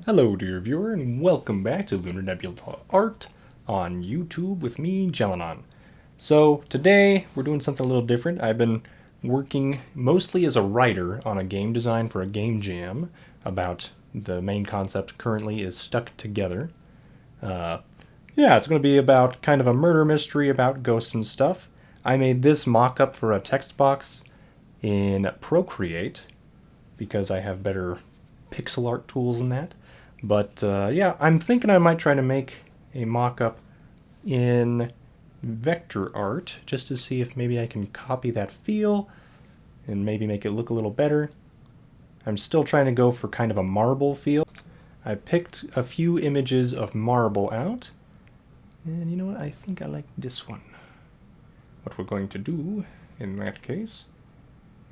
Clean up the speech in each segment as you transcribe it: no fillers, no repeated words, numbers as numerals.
Hello dear viewer and welcome back to Lunar Nebula Art on YouTube with me, Jelenon. So today we're doing something a little different. I've been working mostly as a writer on a game design for a game jam about the main concept currently is Stuck Together. Yeah, it's going to be about kind of a murder mystery about ghosts and stuff. I made this mock-up for a text box in Procreate because I have better pixel art tools than that. But yeah, I'm thinking I might try to make a mock-up in vector art just to see if maybe I can copy that feel and maybe make it look a little better. I'm still trying to go for kind of a marble feel. I picked a few images of marble out, and you know what, I think I like this one. What we're going to do in that case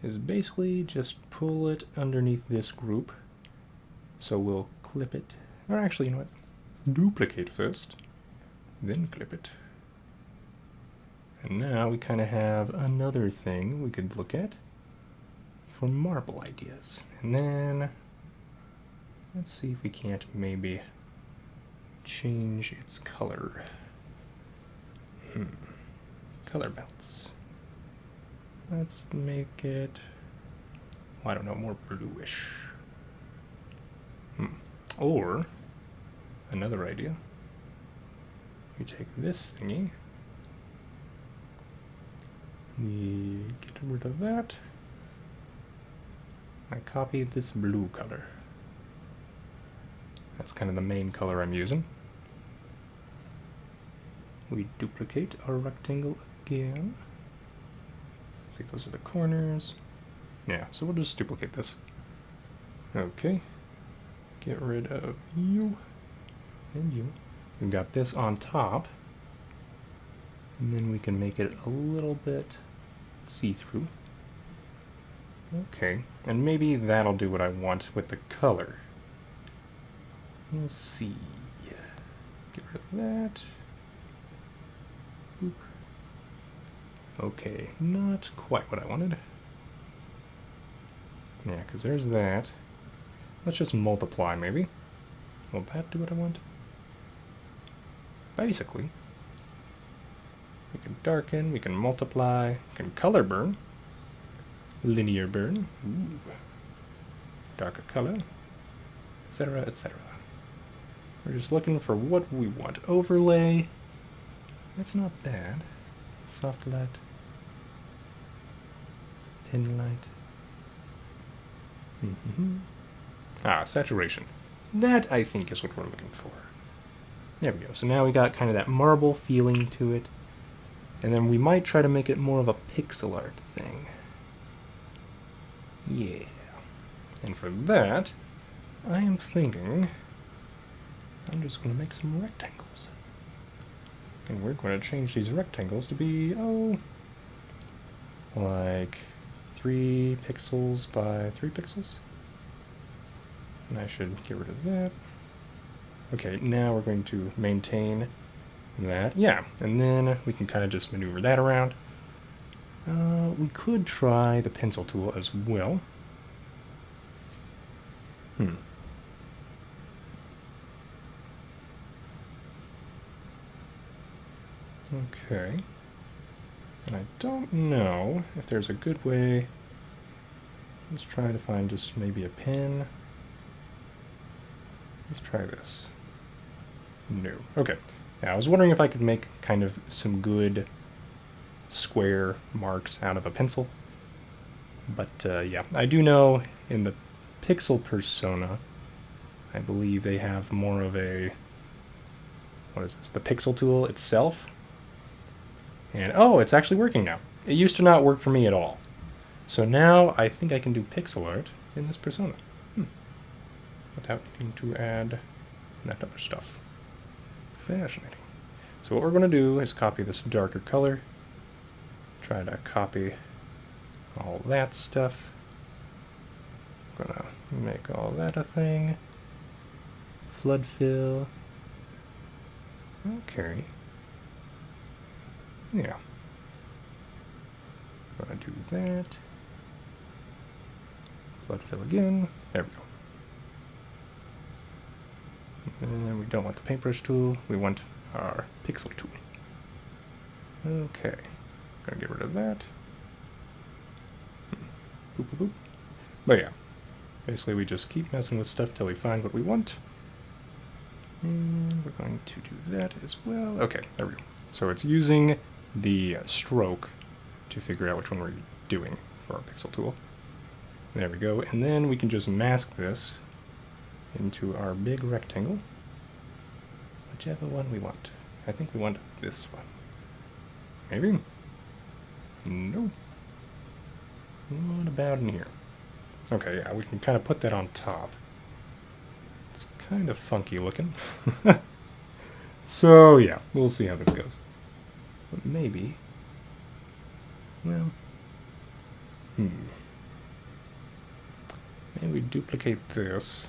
is basically just pull it underneath this group. So we'll clip it, or actually, you know what, duplicate first, then clip it. And now we kind of have another thing we could look at for marble ideas. And then, let's see if we can't maybe change its color. Color balance. Let's make it, well, I don't know, more bluish. Or, another idea, we take this thingy, we get rid of that, I copy this blue color. That's kind of the main color I'm using. We duplicate our rectangle again. See, those are the corners. Yeah, so we'll just duplicate this. Okay. Get rid of you and you. We've got this on top. And then we can make it a little bit see-through. Okay, and maybe that'll do what I want with the color. We'll see. Get rid of that. Boop. Okay, not quite what I wanted. Yeah, because there's that. Let's just multiply, maybe. Will that do what I want? Basically. We can darken, we can multiply, we can color burn. Linear burn. Ooh. Darker color. Etc., etc. We're just looking for what we want. Overlay. That's not bad. Soft light. Pin light. Saturation. That, I think, is what we're looking for. There we go. So now we got kind of that marble feeling to it. And then we might try to make it more of a pixel art thing. Yeah. And for that, I am thinking I'm just going to make some rectangles. And we're going to change these rectangles to be, like 3 pixels by 3 pixels. And I should get rid of that. Okay, now we're going to maintain that. Yeah, and then we can kind of just maneuver that around. We could try the pencil tool as well. Okay. And I don't know if there's a good way. Let's try to find just maybe a pen. Let's try this. No. Okay. Yeah, I was wondering if I could make kind of some good square marks out of a pencil. But yeah, I do know in the pixel persona, I believe they have more of a, what is this, the pixel tool itself. And oh, it's actually working now. It used to not work for me at all. So now I think I can do pixel art in this persona. Without needing to add that other stuff. Fascinating. So what we're going to do is copy this darker color. Try to copy all that stuff. I'm going to make all that a thing. Flood fill. Okay. Yeah. I'm going to do that. Flood fill again. There we go. And we don't want the paintbrush tool, we want our pixel tool. Okay, gonna get rid of that. Boop, boop, boop. But yeah, basically we just keep messing with stuff till we find what we want. And we're going to do that as well. Okay, there we go. So it's using the stroke to figure out which one we're doing for our pixel tool. There we go. And then we can just mask this into our big rectangle. Whichever one we want. I think we want this one. Maybe? No. What about in here? Okay, yeah, we can kind of put that on top. It's kind of funky looking. So, yeah, we'll see how this goes. But maybe... Well... Maybe we duplicate this.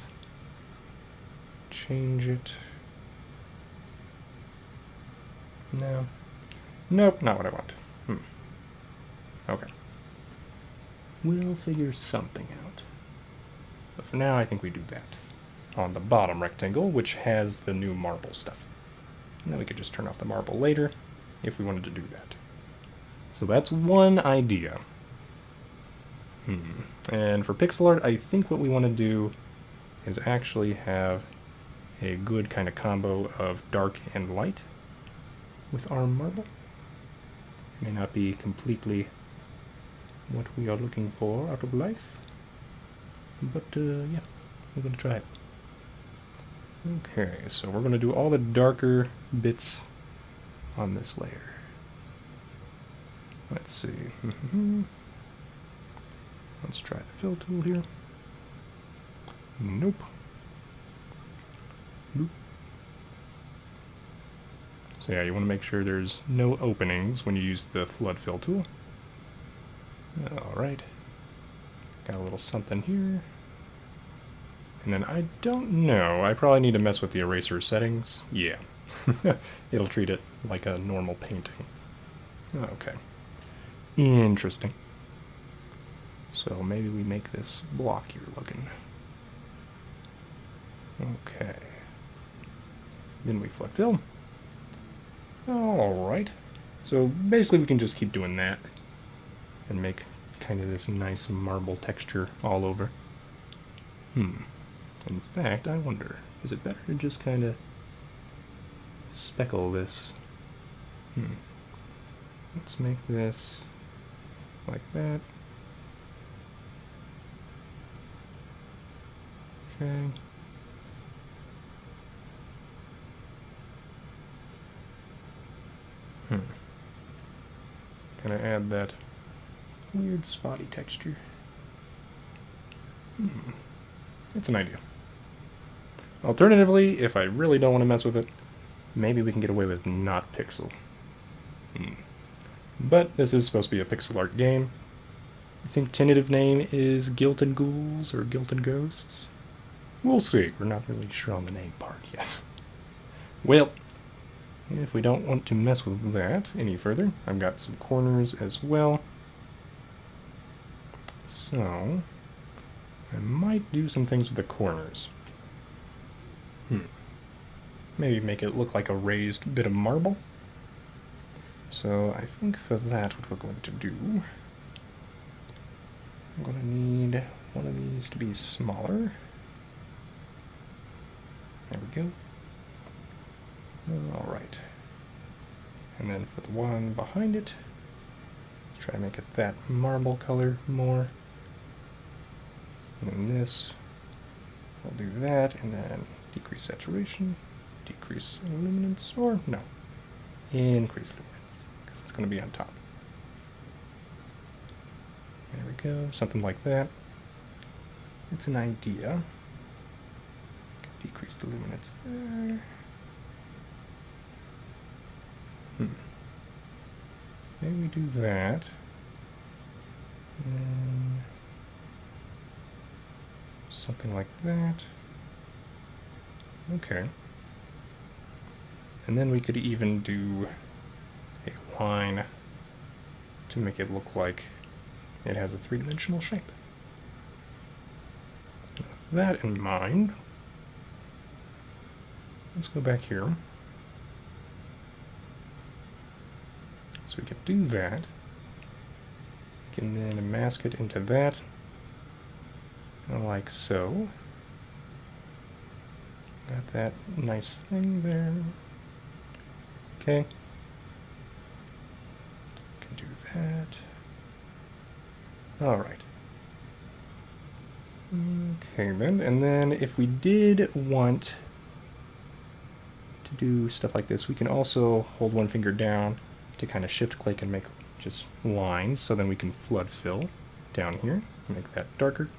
Change it. No. Nope, not what I want. Okay. We'll figure something out. But for now, I think we do that. On the bottom rectangle, which has the new marble stuff. And then we could just turn off the marble later, if we wanted to do that. So that's one idea. And for pixel art, I think what we want to do is actually have a good kind of combo of dark and light with our marble. May not be completely what we are looking for out of life, but yeah, we're going to try it. Okay, so we're going to do all the darker bits on this layer. Let's see. Let's try the fill tool here. Nope. Nope. So yeah, you want to make sure there's no openings when you use the flood fill tool. Alright. Got a little something here. And then I don't know, I probably need to mess with the eraser settings. Yeah. It'll treat it like a normal painting. Okay. Interesting. So maybe we make this blockier looking. Okay. Then we flood fill. Alright. So basically we can just keep doing that and make kind of this nice marble texture all over. In fact, I wonder, is it better to just kind of speckle this? Let's make this like that. Okay. Kind of add that weird spotty texture. It's an idea. Alternatively, if I really don't want to mess with it, maybe we can get away with not pixel. But this is supposed to be a pixel art game. I think tentative name is Gilted Ghouls or Gilted Ghosts. We'll see. We're not really sure on the name part yet. Well, if we don't want to mess with that any further, I've got some corners as well. So, I might do some things with the corners. Maybe make it look like a raised bit of marble. So I think for that what we're going to do, I'm going to need one of these to be smaller. There we go. Alright. And then for the one behind it, let's try to make it that marble color more. And then this, we'll do that, and then decrease saturation, decrease luminance, or no, increase luminance, because it's going to be on top. There we go, something like that. It's an idea. Decrease the luminance there. Maybe we do that. And something like that. Okay. And then we could even do a line to make it look like it has a three-dimensional shape. With that in mind, let's go back here. So we can do that. We can then mask it into that, like so. Got that nice thing there. Okay. Can do that. Alright. Okay then, and then if we did want to do stuff like this, we can also hold one finger down to kind of shift click and make just lines, so then we can flood fill down here, make that darker.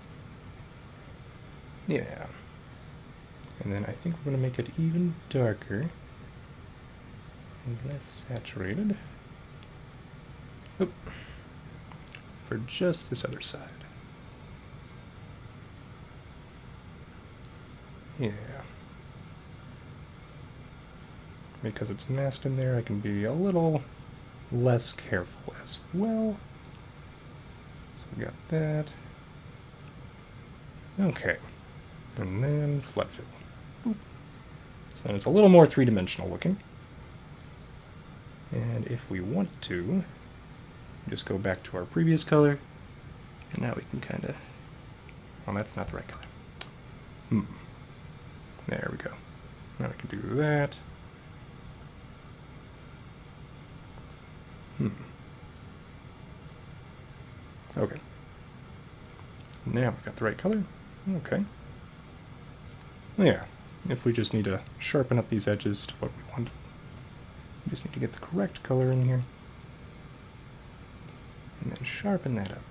Yeah. And then I think we're going to make it even darker and less saturated. Oop. For just this other side. Yeah. Because it's masked in there, I can be a little less careful as well. So we got that. Okay. And then flood fill. Boop. So it's a little more three-dimensional looking. And if we want to, just go back to our previous color. And now we can kind of... Well, that's not the right color. There we go. Now we can do that. Okay. Now we've got the right color. Okay. Yeah. If we just need to sharpen up these edges to what we want, we just need to get the correct color in here. And then sharpen that up.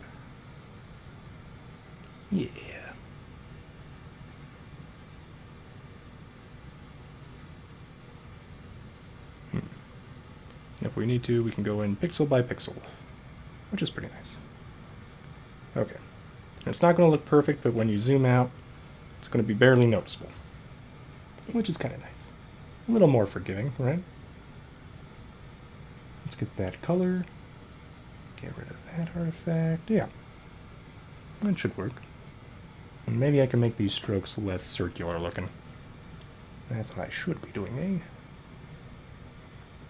Yeah. If we need to, we can go in pixel by pixel, which is pretty nice. Okay. And it's not going to look perfect, but when you zoom out, it's going to be barely noticeable, which is kind of nice. A little more forgiving, right? Let's get that color. Get rid of that artifact. Yeah. That should work. And maybe I can make these strokes less circular looking. That's what I should be doing, eh?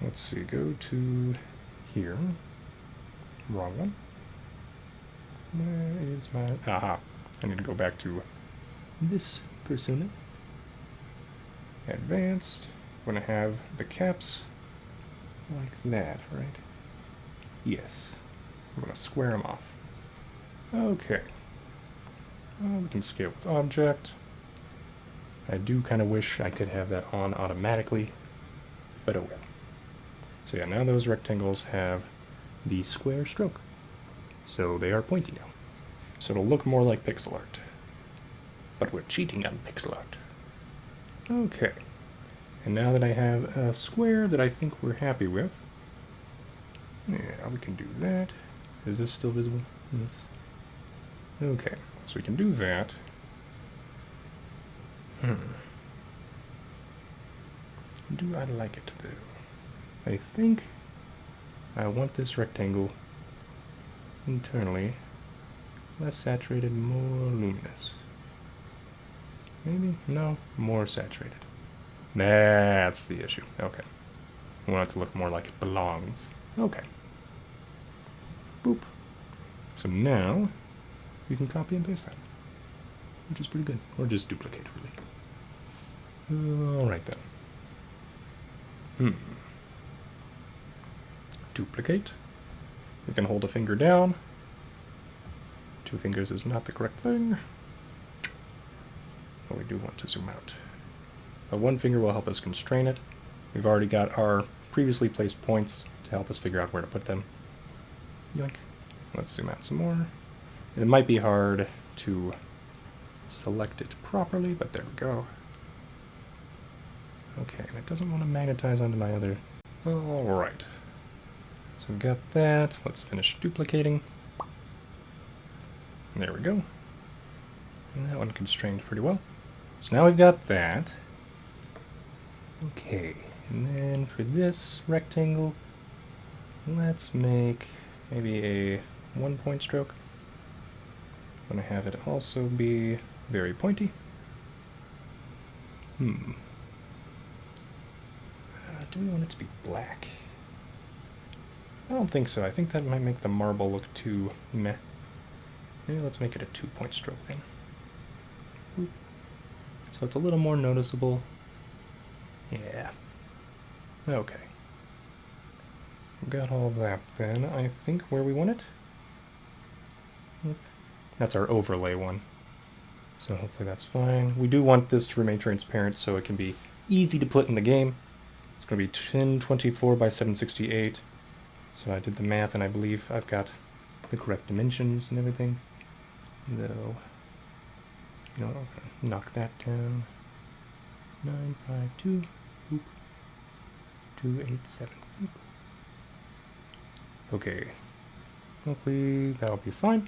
Let's see, go to here. Wrong one. Where is my... Aha. I need to go back to this persona. Advanced. I'm going to have the caps like that, right? Yes. I'm going to square them off. Okay. We can scale with object. I do kind of wish I could have that on automatically, but oh well. So yeah, now those rectangles have the square stroke. So they are pointy now. So it'll look more like pixel art. But we're cheating on pixel art. Okay. And now that I have a square that I think we're happy with, yeah, we can do that. Is this still visible? Yes. Okay, so we can do that. Do I like it though? I think I want this rectangle internally less saturated, more luminous. Maybe? No, more saturated. That's the issue. Okay. I want it to look more like it belongs. Okay. Boop. So now we can copy and paste that, which is pretty good. Or just duplicate, really. Alright then. Duplicate. We can hold a finger down. 2 fingers is not the correct thing. But we do want to zoom out. But 1 finger will help us constrain it. We've already got our previously placed points to help us figure out where to put them. Yoink. Let's zoom out some more. It might be hard to select it properly, but there we go. Okay, and it doesn't want to magnetize onto my other... Alright. So we've got that. Let's finish duplicating. There we go. And that one constrained pretty well. So now we've got that. Okay, and then for this rectangle, let's make maybe a 1-point stroke. I'm going to have it also be very pointy. Do we want it to be black? I don't think so. I think that might make the marble look too meh. Maybe let's make it a 2-point stroke then. Oop. So it's a little more noticeable. Yeah. Okay. Got all that then. I think where we want it. Yep. That's our overlay one. So hopefully that's fine. We do want this to remain transparent so it can be easy to put in the game. It's going to be 1024 by 768. So I did the math and I believe I've got the correct dimensions and everything. Though, you know, I'm going to knock that down. 952, oop, 287. Oop. Okay, hopefully that'll be fine.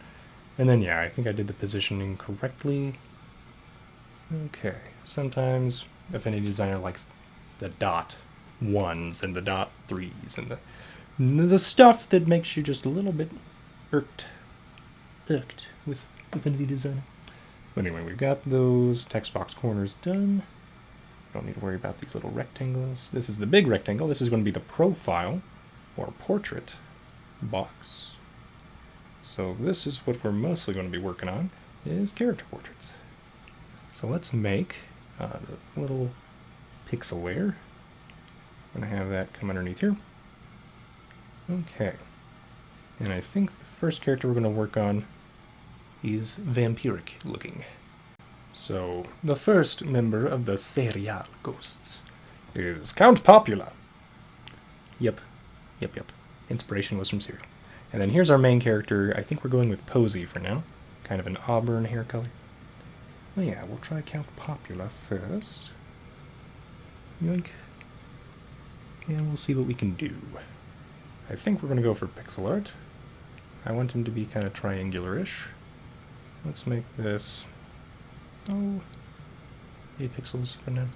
And then, yeah, I think I did the positioning correctly. Okay, sometimes Affinity Designer likes the dot ones and the dot threes and the stuff that makes you just a little bit irked with Affinity Designer. But anyway, we've got those text box corners done. Don't need to worry about these little rectangles. This is the big rectangle. This is going to be the profile or portrait box. So this is what we're mostly going to be working on, is character portraits. So let's make a little pixel layer. I'm going to have that come underneath here. Okay. And I think the first character we're going to work on is vampiric looking. So the first member of the serial ghosts is Count Popula. Yep. Inspiration was from Serial. And then here's our main character. I think we're going with Posey for now. Kind of an auburn hair color. Well, yeah, we'll try Count Popula first. Yoink. And we'll see what we can do. I think we're going to go for pixel art. I want him to be kind of triangular-ish. Let's make this, 8 pixels for now.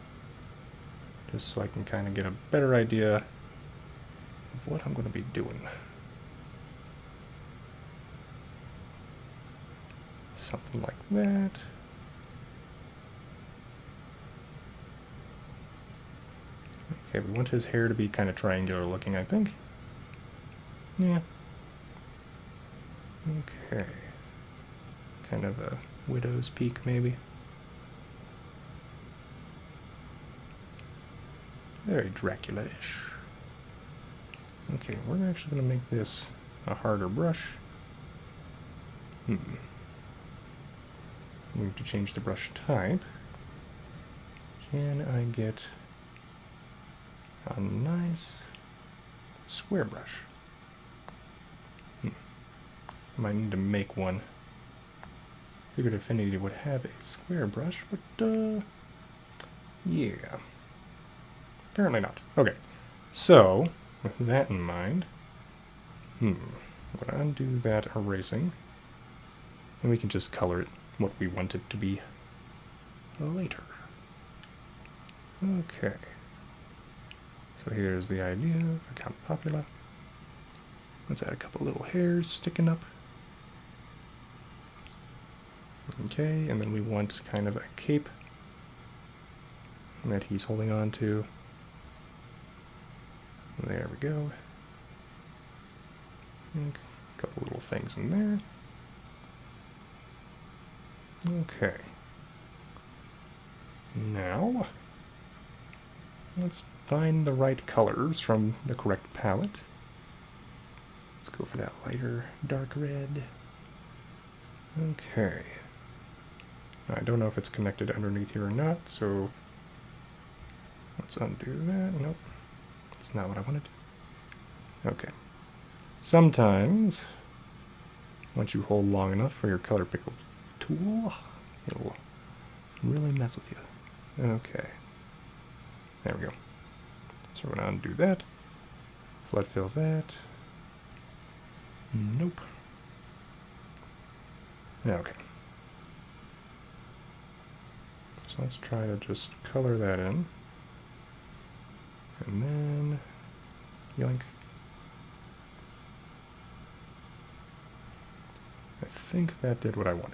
Just so I can kind of get a better idea of what I'm going to be doing. Something like that. Okay, we want his hair to be kind of triangular looking, I think. Yeah. Okay. Kind of a widow's peak, maybe. Very Dracula-ish. Okay, we're actually going to make this a harder brush. We need to change the brush type. Can I get a nice square brush? Might need to make one. Figured Affinity would have a square brush, but yeah. Apparently not. Okay, so with that in mind, I'm going to undo that erasing, and we can just color it what we want it to be later. Okay. So here's the idea for Count Popula. Let's add a couple little hairs sticking up. Okay, and then we want kind of a cape that he's holding on to. There we go. And a couple little things in there. Okay. Now, let's find the right colors from the correct palette. Let's go for that lighter dark red. Okay. I don't know if it's connected underneath here or not, so let's undo that. Nope. That's not what I wanted. Okay. Sometimes, once you hold long enough for your color picker tool, it'll really mess with you. Okay. There we go. So we're going to undo that. Flood fill that. Nope. Okay. So let's try to just color that in. And then, yoink. I think that did what I wanted.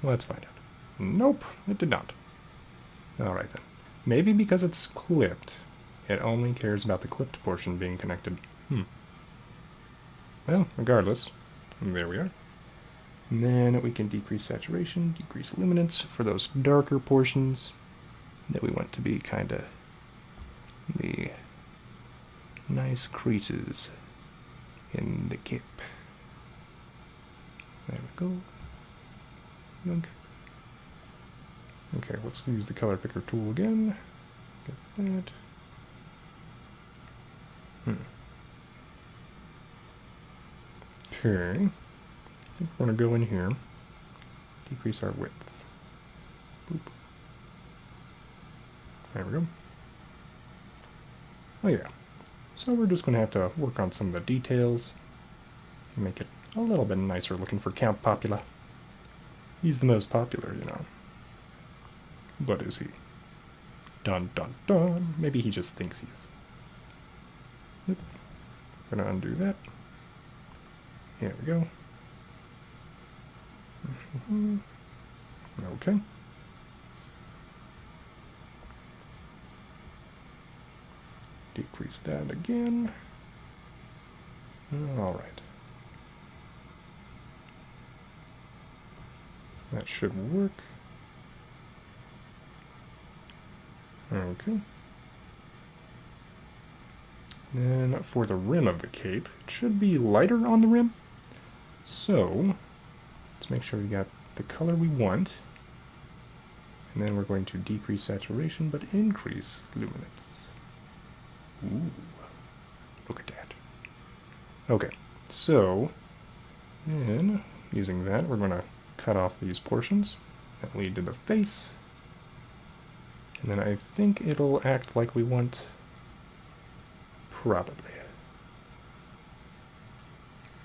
Let's find out. Nope, it did not. Alright then. Maybe because it's clipped, It only cares about the clipped portion being connected. Well, regardless, there we are. And then we can decrease saturation, decrease luminance for those darker portions that we want to be kind of the nice creases in the cape. There we go. Yoink. Okay, let's use the color picker tool again. Get that. Okay. I think we're going to go in here, decrease our width. Boop. There we go. Oh yeah. So we're just going to have to work on some of the details, make it a little bit nicer looking for Count Popula. He's the most popular, you know. But is he? Dun dun dun. Maybe he just thinks he is. Yep. Gonna undo that. Here we go. Okay. Decrease that again. All right. That should work. Okay. Then for the rim of the cape, it should be lighter on the rim. So, let's make sure we got the color we want. And then we're going to decrease saturation, but increase luminance. Ooh, look at that. Okay, so, then, using that, we're going to cut off these portions that lead to the face. And then I think it'll act like we want. Probably.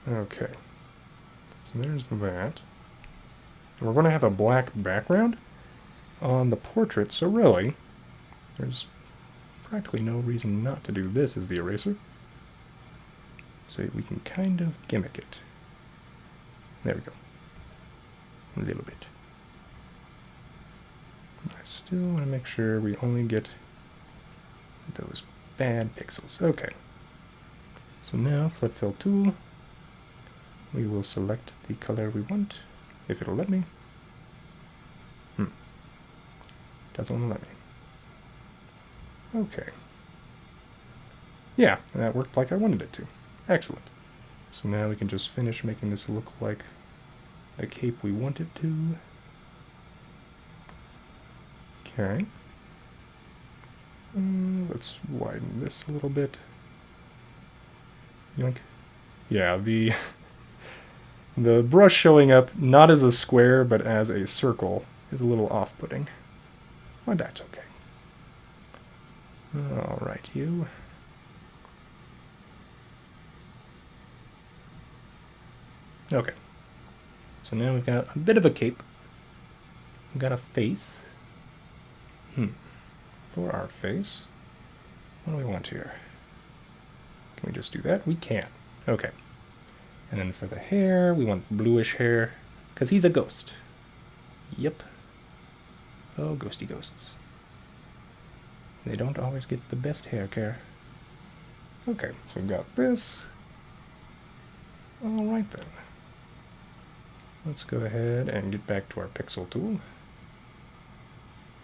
Okay. So there's that. And we're going to have a black background on the portrait, so really, there's practically no reason not to do this as the eraser. So we can kind of gimmick it. There we go. A little bit. I still want to make sure we only get those bad pixels. Okay. So now, flip fill tool. We will select the color we want, if it'll let me. Doesn't want to let me. Okay. Yeah, that worked like I wanted it to. Excellent. So now we can just finish making this look like the cape we want it to. Okay. Let's widen this a little bit. Yoink. Yeah, the brush showing up not as a square but as a circle is a little off-putting. Well, that's okay. Alright, you. Okay. So now we've got a bit of a cape. We've got a face. For our face, what do we want here? Can we just do that? We can. Okay. And then for the hair, we want bluish hair, because he's a ghost. Yep. Oh, ghosty ghosts. They don't always get the best hair care. Okay, so we've got this. Alright then. Let's go ahead and get back to our pixel tool.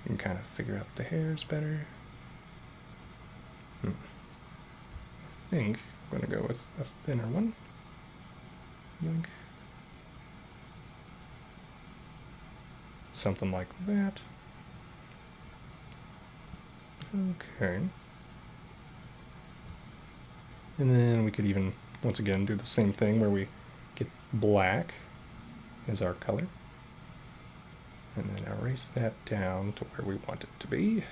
You can kind of figure out the hairs better. I think I'm going to go with a thinner one. Yoink. Something like that. Okay. And then we could even, once again, do the same thing where we get black as our color. And then erase that down to where we want it to be.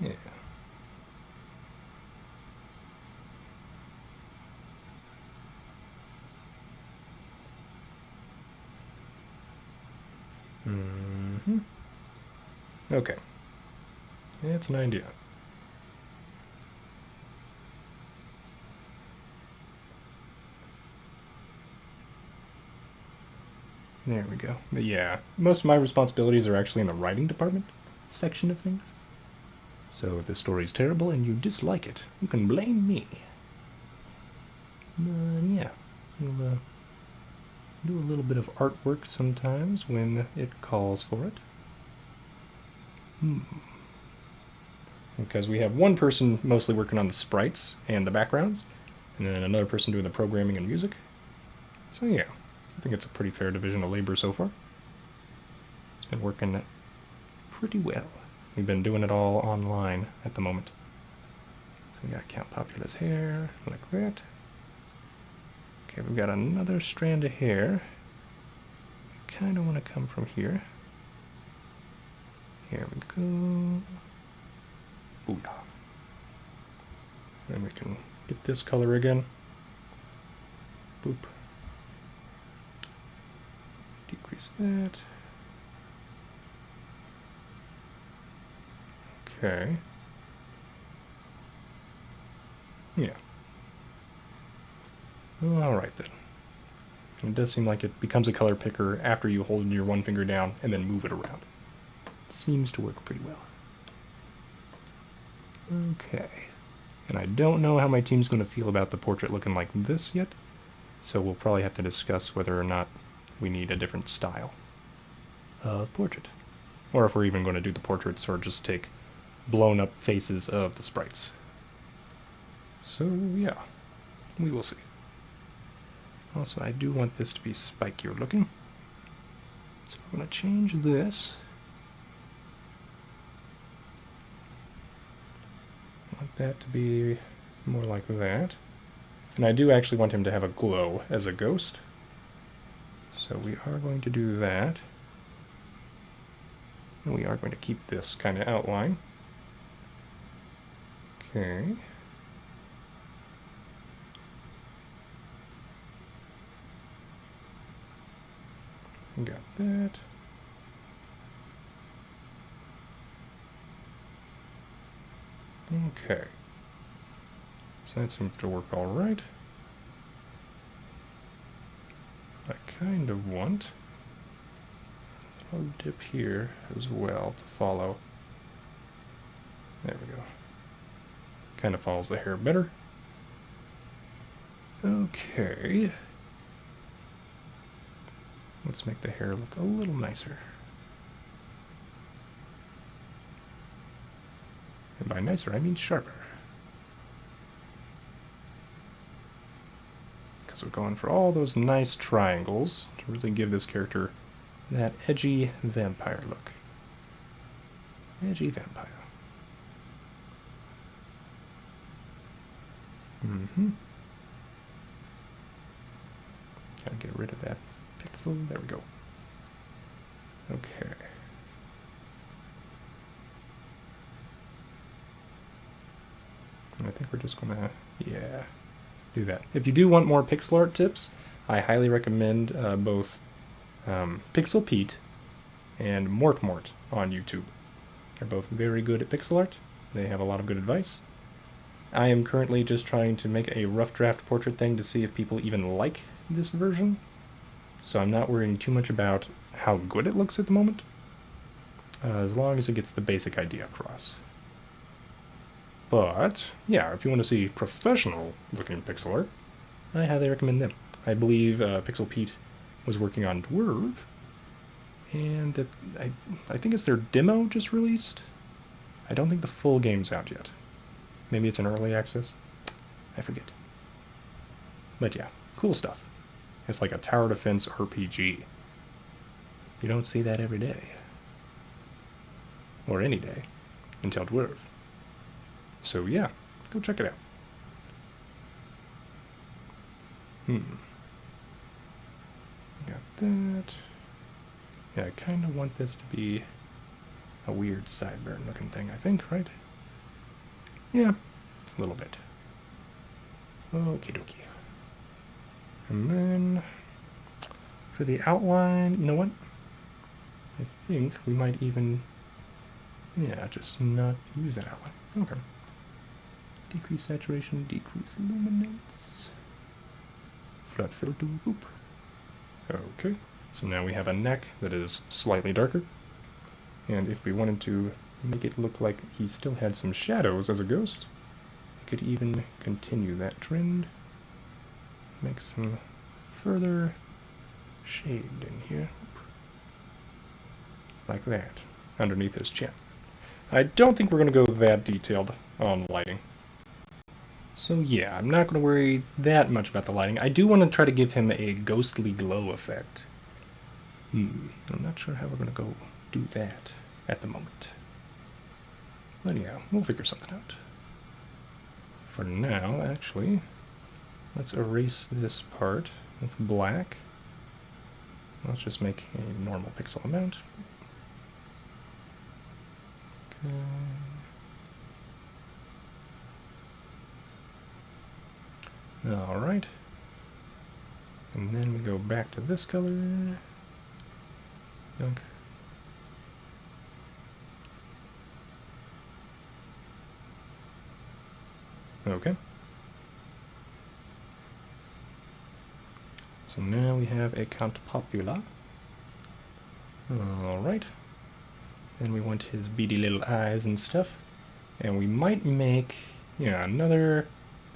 Yeah. Okay. It's an idea. There we go. But yeah, most of my responsibilities are actually in the writing department section of things. So if the story's terrible and you dislike it, you can blame me. But yeah, we'll do a little bit of artwork sometimes when it calls for it. Because we have one person mostly working on the sprites and the backgrounds, and then another person doing the programming and music. So yeah, I think it's a pretty fair division of labor so far. It's been working pretty well. We've been doing it all online at the moment. So we got Count Popula's hair, like that. Okay, we've got another strand of hair. Kind of want to come from here. Here we go. Booyah. Then we can get this color again. Boop. Decrease that. Okay. Yeah. Alright then. It does seem like it becomes a color picker after you hold your one finger down and then move it around. It seems to work pretty well. Okay. And I don't know how my team's going to feel about the portrait looking like this yet, so we'll probably have to discuss whether or not we need a different style of portrait. Or if we're even going to do the portraits or just take blown up faces of the sprites. So yeah, we will see. Also, I do want this to be spikier looking. So I'm going to change this. I want that to be more like that. And I do actually want him to have a glow as a ghost. So we are going to do that. And we are going to keep this kind of outline. Okay. Got that. Okay. So that seems to work all right. I kind of want a little dip here as well to follow. There we go. Kind of follows the hair better. Okay. Let's make the hair look a little nicer. And by nicer, I mean sharper. Because we're going for all those nice triangles to really give this character that edgy vampire look. Edgy vampire. Gotta get rid of that pixel. There we go. Okay. And I think we're just gonna, yeah, do that. If you do want more pixel art tips, I highly recommend both Pixel Pete and Mort on YouTube. They're both very good at pixel art. They have a lot of good advice. I am currently just trying to make a rough draft portrait thing to see if people even like this version. So I'm not worrying too much about how good it looks at the moment, as long as it gets the basic idea across. But, yeah, if you want to see professional looking pixel art, I highly recommend them. I believe Pixel Pete was working on Dwarf, and I think it's their demo just released. I don't think the full game's out yet. Maybe it's in early access. I forget. But yeah, cool stuff. It's like a tower defense RPG. You don't see that every day. Or any day. Until Dwarf. So yeah, go check it out. Got that. Yeah, I kind of want this to be a weird sideburn looking thing, I think, right? Yeah, a little bit. Okie dokie. And then for the outline, you know what? I think we might even, yeah, just not use that outline. Okay. Decrease saturation, decrease luminance. Flat filter, boop. Okay. So now we have a neck that is slightly darker. And if we wanted to make it look like he still had some shadows as a ghost, we could even continue that trend. Make some further shade in here. Like that, underneath his chin. I don't think we're going to go that detailed on lighting. So yeah, I'm not going to worry that much about the lighting. I do want to try to give him a ghostly glow effect. I'm not sure how we're going to go do that at the moment. But yeah, we'll figure something out. For now, actually, let's erase this part with black. Let's just make a normal pixel amount. Okay. Alright. And then we go back to this color. Yunk. Okay. So now we have a Count Popula. Alright. Then we want his beady little eyes and stuff. And we might make, another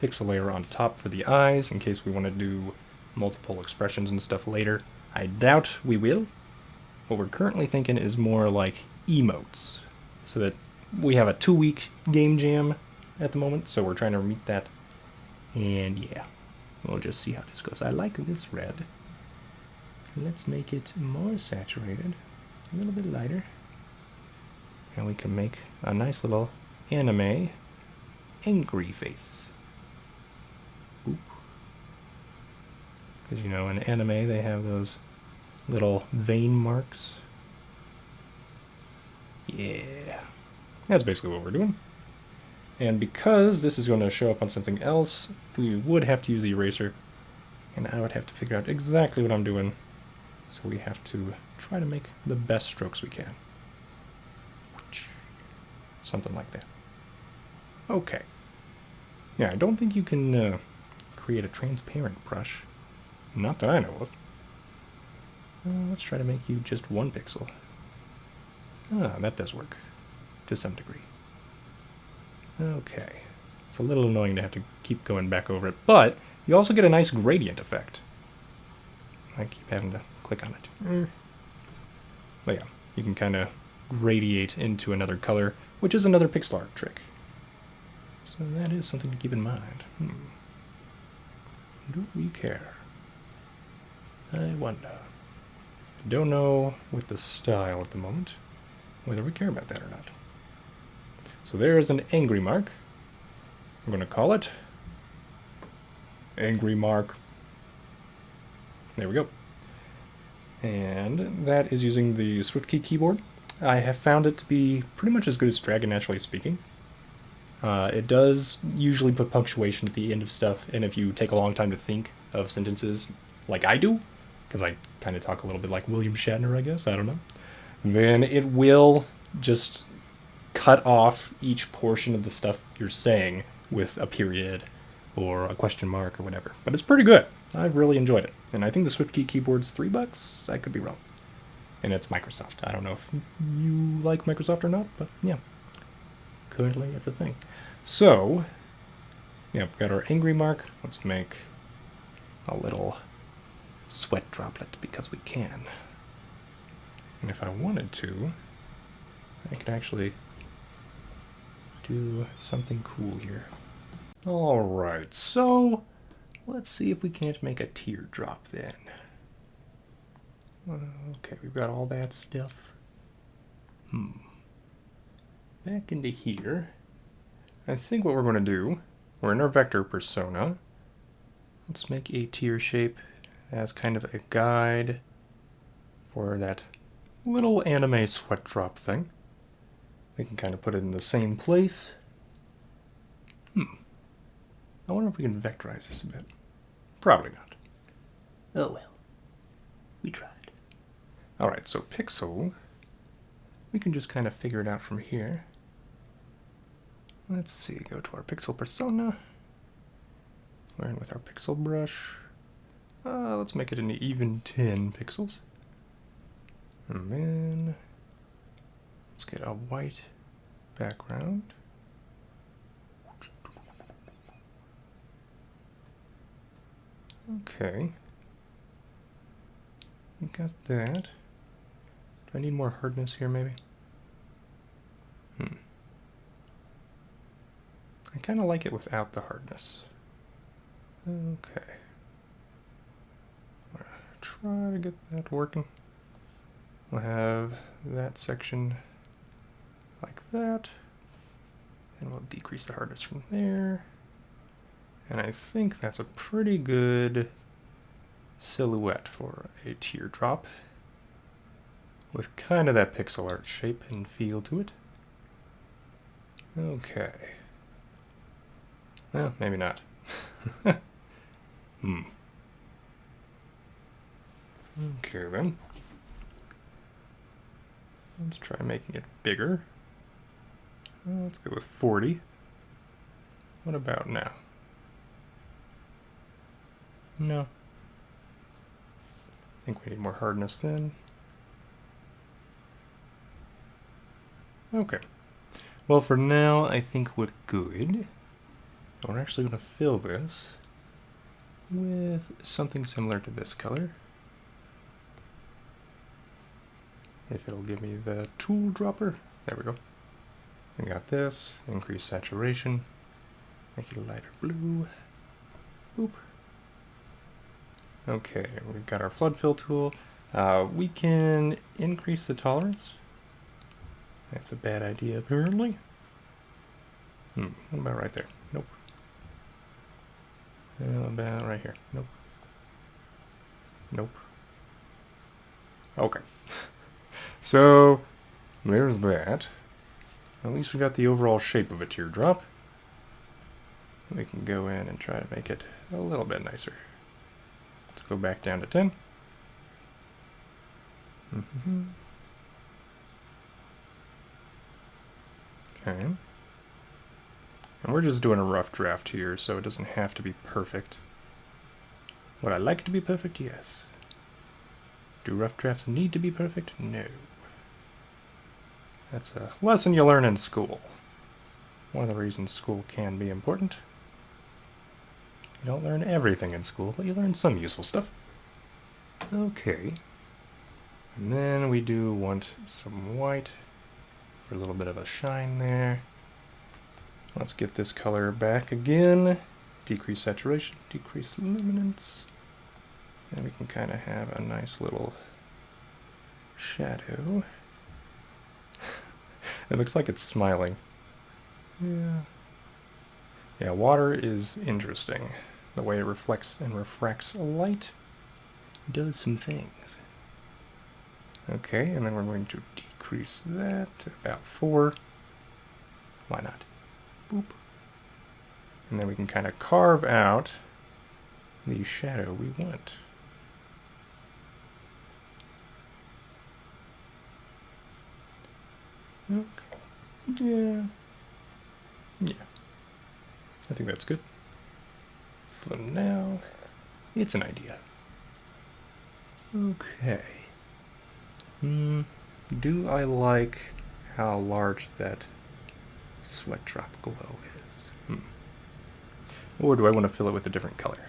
pixel layer on top for the eyes in case we want to do multiple expressions and stuff later. I doubt we will. What we're currently thinking is more like emotes. So that we have a 2-week game jam at the moment, so we're trying to meet that. And yeah, we'll just see how this goes. I like this red. Let's make it more saturated, a little bit lighter. And we can make a nice little anime angry face. Oop. Because, in anime they have those little vein marks. Yeah. That's basically what we're doing. And because this is going to show up on something else, we would have to use the eraser. And I would have to figure out exactly what I'm doing. So we have to try to make the best strokes we can. Something like that. Okay. Yeah, I don't think you can create a transparent brush. Not that I know of. Let's try to make you just 1 pixel. Ah, that does work. To some degree. Okay. It's a little annoying to have to keep going back over it, but you also get a nice gradient effect. I keep having to click on it. But yeah, you can kind of radiate into another color, which is another pixel art trick. So that is something to keep in mind. Do we care? I wonder. I don't know with the style at the moment whether we care about that or not. So there's an angry mark. I'm going to call it angry mark. There we go. And that is using the SwiftKey keyboard. I have found it to be pretty much as good as Dragon Naturally Speaking. It does usually put punctuation at the end of stuff, and if you take a long time to think of sentences, like I do, because I kind of talk a little bit like William Shatner, I guess, I don't know, then it will just cut off each portion of the stuff you're saying with a period or a question mark or whatever. But it's pretty good. I've really enjoyed it. And I think the SwiftKey keyboard's $3. I could be wrong. And it's Microsoft. I don't know if you like Microsoft or not, but yeah. Currently, it's a thing. So, yeah, we've got our angry mark. Let's make a little sweat droplet because we can. And if I wanted to, I could actually do something cool here. Alright, so let's see if we can't make a teardrop then. Okay, we've got all that stuff. Back into here. I think what we're going to do, we're in our vector persona. Let's make a tear shape as kind of a guide for that little anime sweat drop thing. We can kind of put it in the same place. I wonder if we can vectorize this a bit. Probably not. Oh well. We tried. Alright, so pixel. We can just kind of figure it out from here. Let's see, go to our pixel persona. We're in with our pixel brush. Let's make it an even 10 pixels. And then let's get a white background. Okay. We got that. Do I need more hardness here, maybe? I kind of like it without the hardness. Okay. I'm gonna try to get that working. We'll have that section like that. And we'll decrease the hardness from there. And I think that's a pretty good silhouette for a teardrop, with kind of that pixel art shape and feel to it. Okay. Well, maybe not. Okay then. Let's try making it bigger. Let's go with 40. What about now? No. I think we need more hardness then. Okay. Well, for now, I think we're good. We're actually going to fill this with something similar to this color. If it'll give me the tool dropper. There we go. We got this. Increase saturation. Make it a lighter blue. Boop. Okay, we've got our flood fill tool. We can increase the tolerance. That's a bad idea, apparently. What about right there? Nope. How about right here? Nope. Nope. Okay. So, there's that. At least we got the overall shape of a teardrop. We can go in and try to make it a little bit nicer. Let's go back down to 10. Okay. And we're just doing a rough draft here, so it doesn't have to be perfect. Would I like it to be perfect? Yes. Do rough drafts need to be perfect? No. That's a lesson you learn in school. One of the reasons school can be important. You don't learn everything in school, but you learn some useful stuff. Okay. And then we do want some white for a little bit of a shine there. Let's get this color back again. Decrease saturation, decrease luminance. And we can kind of have a nice little shadow. It looks like it's smiling. Yeah. Yeah, water is interesting. The way it reflects and refracts light does some things. Okay, and then we're going to decrease that to about 4. Why not? Boop. And then we can kind of carve out the shadow we want. Okay. Yeah. Yeah. I think that's good. For now, it's an idea. Okay. Do I like how large that sweat drop glow is? Or do I want to fill it with a different color?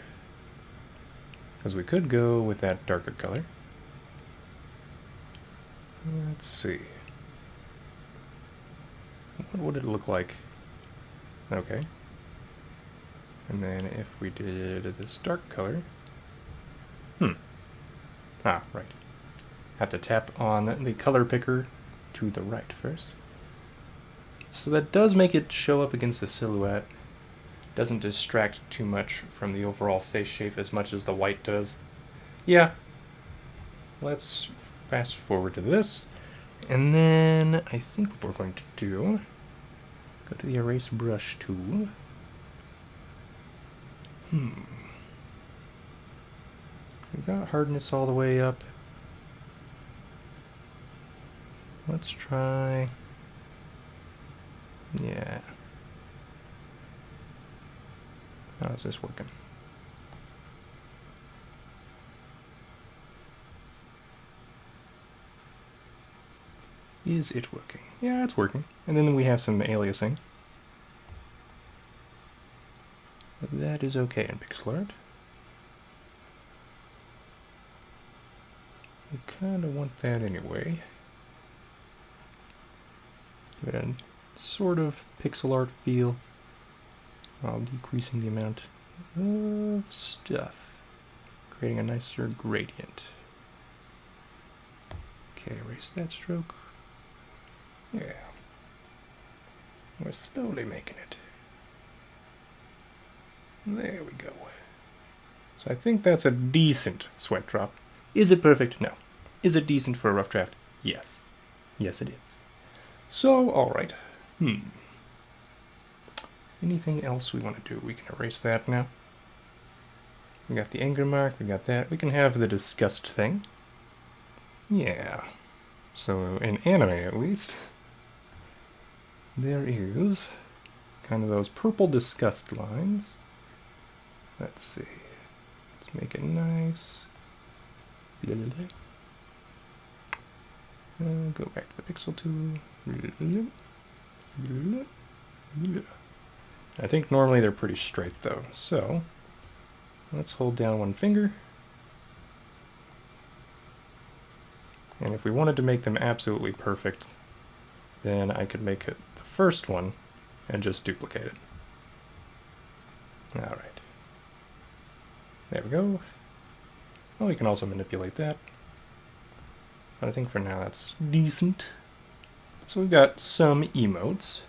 Because we could go with that darker color. Let's see. What would it look like? Okay. And then if we did this dark color. Ah, right. Have to tap on the color picker to the right first. So that does make it show up against the silhouette. Doesn't distract too much from the overall face shape as much as the white does. Yeah. Let's fast forward to this. And then I think what we're going to do, go to the erase brush tool. We've got hardness all the way up. Let's try. Yeah. How is this working? Is it working? Yeah, it's working. And then we have some aliasing. But that is okay in pixel art. We kind of want that anyway. Give it a sort of pixel art feel while decreasing the amount of stuff, creating a nicer gradient. Okay, erase that stroke. Yeah. We're slowly making it. There we go. So I think that's a decent sweat drop. Is it perfect? No. Is it decent for a rough draft? Yes. Yes, it is. So, alright. Anything else we want to do? We can erase that now. We got the anger mark, we got that. We can have the disgust thing. Yeah. So, in anime at least, there is kind of those purple disgust lines. Let's see. Let's make it nice. Go back to the pixel tool. I think normally they're pretty straight though, so let's hold down one finger. And if we wanted to make them absolutely perfect, then I could make it the first one and just duplicate it. Alright. There we go. Well, we can also manipulate that. But I think for now that's decent. So we've got some emotes.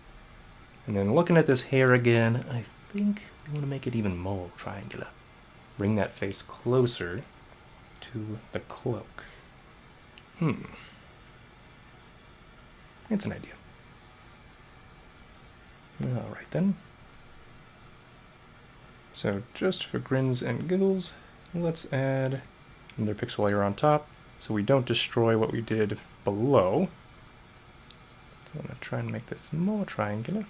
And then looking at this hair again, I think we want to make it even more triangular. Bring that face closer to the cloak. It's an idea. Alright then. So just for grins and giggles, let's add another pixel layer on top so we don't destroy what we did below. I want to try and make this more triangular.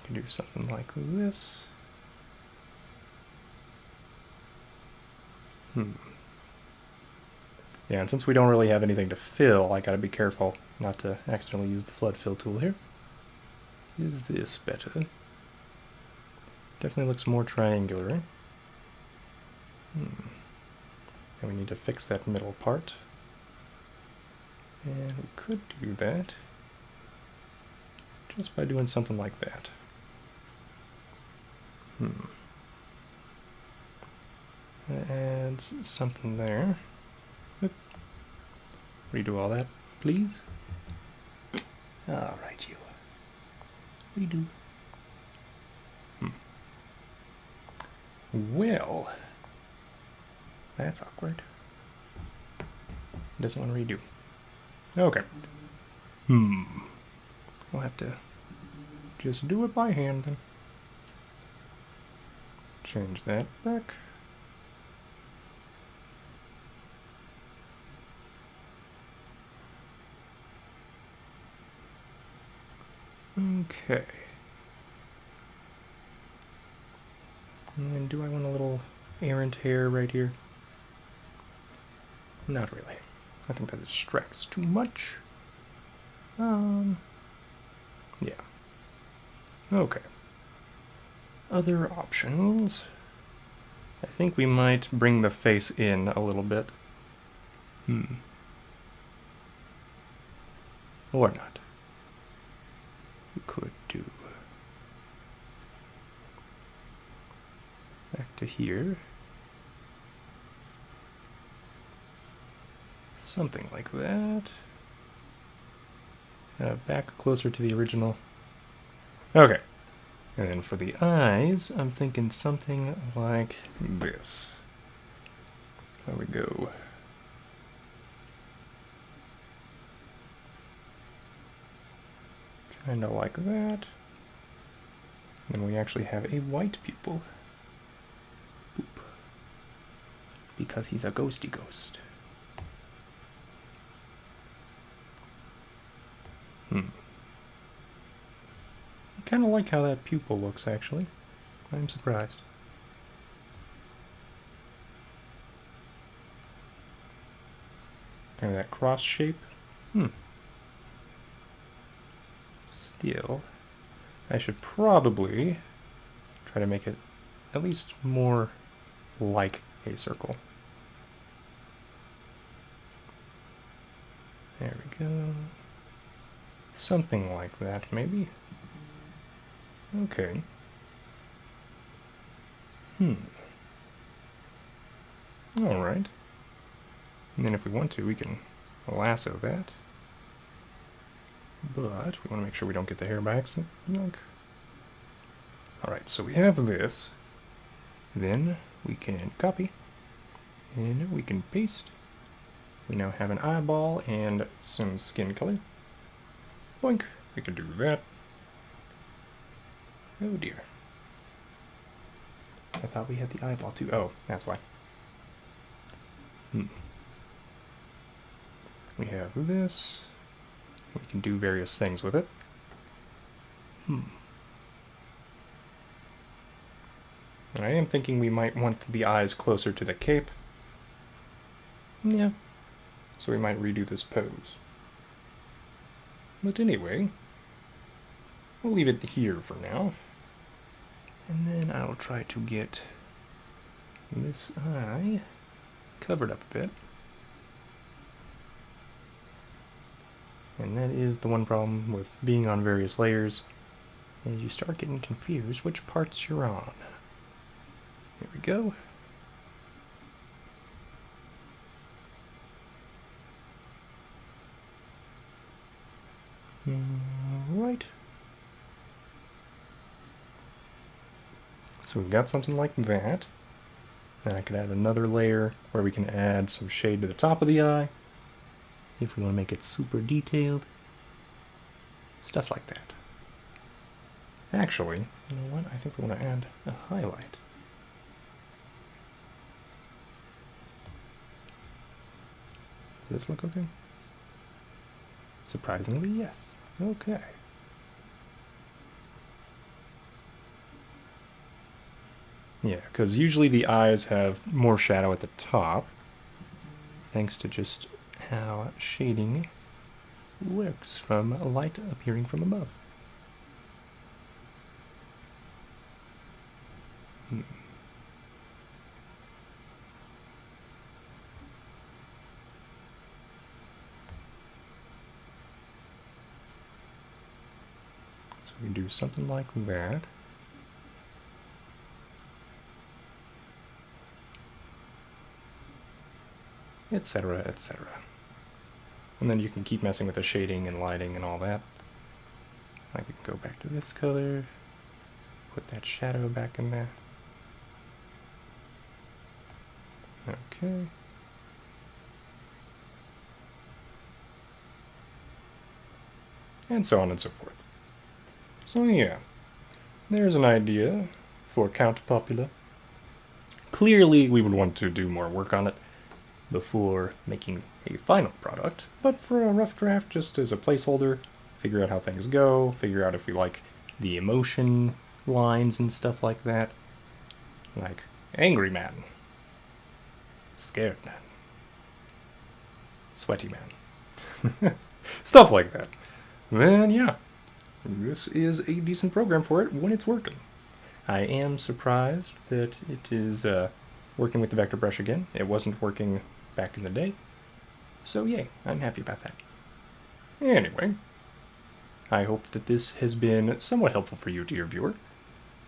Can do something like this. Yeah, and since we don't really have anything to fill, I gotta be careful not to accidentally use the flood fill tool here. Is this better? Definitely looks more triangular. And we need to fix that middle part. And we could do that just by doing something like that. That adds something there. Oop. Redo all that, please. Alright, you. Redo. Well, that's awkward. Doesn't want to redo. Okay. We'll have to just do it by hand then. Change that back. Okay. And then do I want a little errant hair right here? Not really. I think that distracts too much. Yeah. Okay. Other options. I think we might bring the face in a little bit. Or not. We could do back to here. Something like that. Back closer to the original. Okay. And then for the eyes, I'm thinking something like this. There we go. Kind of like that. And we actually have a white pupil. Boop. Because he's a ghosty ghost. I kind of like how that pupil looks, actually. I'm surprised. Kind of that cross shape. Still, I should probably try to make it at least more like a circle. There we go. Something like that, maybe. Okay. Alright. And then if we want to, we can lasso that. But we want to make sure we don't get the hair by accident. Alright, so we have this. Then we can copy. And we can paste. We now have an eyeball and some skin color. Boink. We can do that. Oh dear. I thought we had the eyeball too. Oh, that's why. We have this. We can do various things with it. And I am thinking we might want the eyes closer to the cape. Yeah. So we might redo this pose. But anyway, we'll leave it here for now. And then I'll try to get this eye covered up a bit. And that is the one problem with being on various layers, is you start getting confused which parts you're on. Here we go. Right. So we've got something like that. Then I could add another layer where we can add some shade to the top of the eye, if we want to make it super detailed. Stuff like that. Actually, you know what? I think we want to add a highlight. Does this look okay? Surprisingly, yes. Okay. Yeah, because usually the eyes have more shadow at the top, thanks to just how shading works from light appearing from above. So we can do something like that. Etc., etc. And then you can keep messing with the shading and lighting and all that. Like we can go back to this color, put that shadow back in there. Okay. And so on and so forth. So yeah, there's an idea for Count Popula. Clearly we would want to do more work on it before making a final product, but for a rough draft, just as a placeholder, figure out how things go, figure out if we like the emotion lines and stuff like that. Like, angry man, scared man, sweaty man, stuff like that. Then yeah, this is a decent program for it when it's working. I am surprised that it is working with the vector brush again. It wasn't working back in the day. So yay, I'm happy about that. Anyway, I hope that this has been somewhat helpful for you, dear viewer.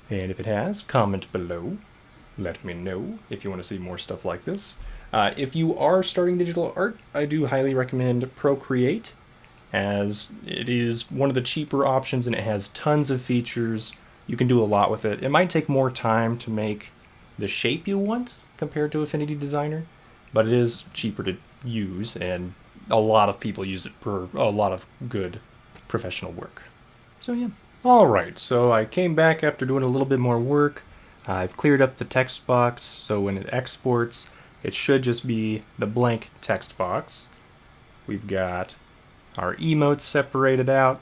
And if it has, comment below. Let me know if you want to see more stuff like this. If you are starting digital art, I do highly recommend Procreate, as it is one of the cheaper options and it has tons of features. You can do a lot with it. It might take more time to make the shape you want compared to Affinity Designer, but it is cheaper to use, and a lot of people use it for a lot of good professional work. So yeah. Alright, so I came back after doing a little bit more work. I've cleared up the text box, so when it exports, it should just be the blank text box. We've got our emotes separated out,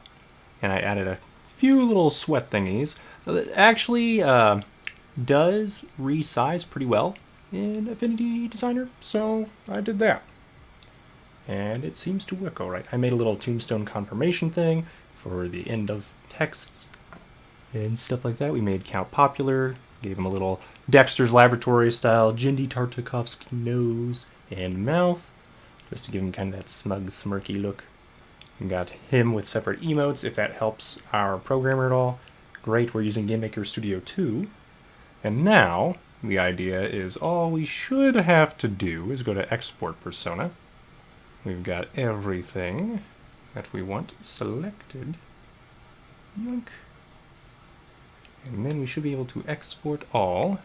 and I added a few little sweat thingies. It actually does resize pretty well in Affinity Designer, so I did that. And it seems to work all right. I made a little tombstone confirmation thing for the end of texts and stuff like that. We made Count popular, gave him a little Dexter's Laboratory style Jindy Tartakovsky nose and mouth, just to give him kind of that smug, smirky look. We got him with separate emotes, if that helps our programmer at all. Great, we're using GameMaker Studio 2. And now, the idea is all we should have to do is go to Export Persona. We've got everything that we want selected. Yoink. And then we should be able to export all.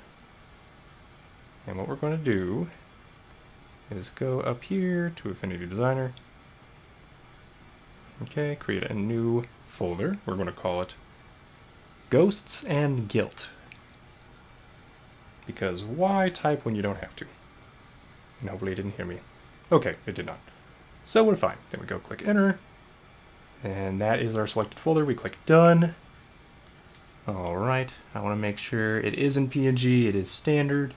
And what we're going to do is go up here to Affinity Designer. Okay, create a new folder. We're going to call it Ghosts and Guilt. Because why type when you don't have to? And hopefully it didn't hear me. Okay, it did not. So we're fine. Then we go click enter. And that is our selected folder. We click done. Alright, I want to make sure it is in PNG, it is standard.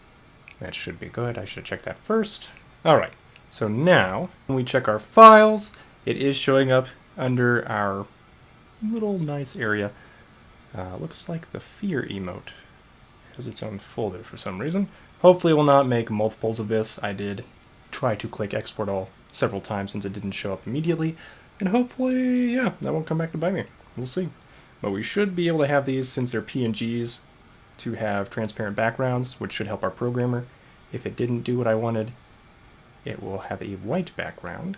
That should be good. I should have checked that first. Alright, so now when we check our files, it is showing up under our little nice area. Looks like the fear emote has its own folder for some reason. Hopefully it will not make multiples of this. I did try to click export all several times since it didn't show up immediately. And hopefully, yeah, that won't come back to bite me. We'll see. But we should be able to have these, since they're PNGs, to have transparent backgrounds, which should help our programmer. If it didn't do what I wanted, it will have a white background,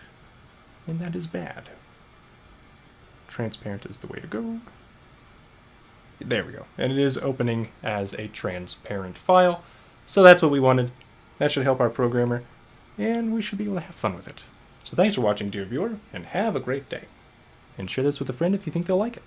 and that is bad. Transparent is the way to go. There we go. And it is opening as a transparent file. So that's what we wanted. That should help our programmer, and we should be able to have fun with it. So thanks for watching, dear viewer, and have a great day. And share this with a friend if you think they'll like it.